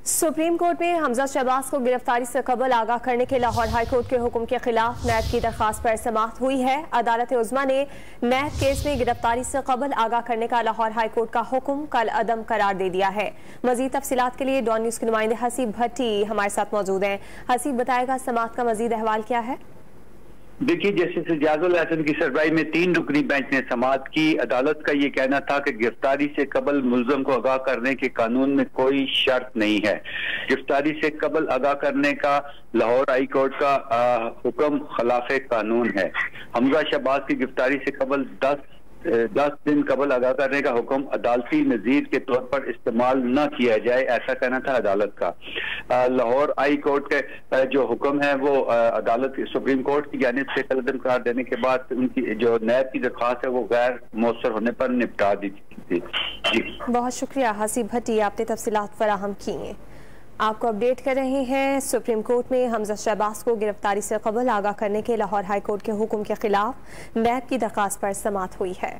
Supreme court में हमजा शहबाज को गिरफ्तारी से कबल आगाह करने के लाहौर हाई कोर्ट के हुक्म के खिलाफ नैब की दरखास्त पर समाअत हुई है। अदालत उज़्मा ने नैब केस में गिरफ्तारी से कबल आगाह करने का लाहौर हाई कोर्ट का हुक्म कल अदम करार दे दिया है। मजीद तफसीलात के लिए डॉन न्यूज़ के नुमाइंदे हसीब भट्टी हमारे साथ मौजूद हैं। हसीब, बताएगा समाअत का मजीद अहवाल क्या है? देखिए, जस्टिस इजाजुल हसन की सरबराही में 3 रुकनी बेंच ने समाअत की। अदालत का ये कहना था कि गिरफ्तारी से कबल मुल्ज़म को आगाह करने के कानून में कोई शर्त नहीं है। गिरफ्तारी से कबल आगाह करने का लाहौर हाई कोर्ट का हुक्म खिलाफ कानून है। हमजा शहबाज की गिरफ्तारी से कबल 10 दिन कबल आगाह करने का हुक्म अदालती नज़ीर के तौर पर इस्तेमाल न किया जाए, ऐसा कहना था अदालत का। लाहौर हाई कोर्ट के जो हुक्म है वो अदालत सुप्रीम कोर्ट की जानिब से कलअदम करार देने के बाद उनकी जो नैब की दरख्वास्त है वो गैर मौसर होने पर निपटा दी थी। जी, बहुत शुक्रिया हसीब भट्टी, आपने तफसीलात फराहम की हैं। आपको अपडेट कर रहे हैं। सुप्रीम कोर्ट में हमजा शहबाज को गिरफ्तारी से कबल आगाह करने के लाहौर हाई कोर्ट के हुक्म के खिलाफ नैब की दरखास्त पर समाअत हुई है।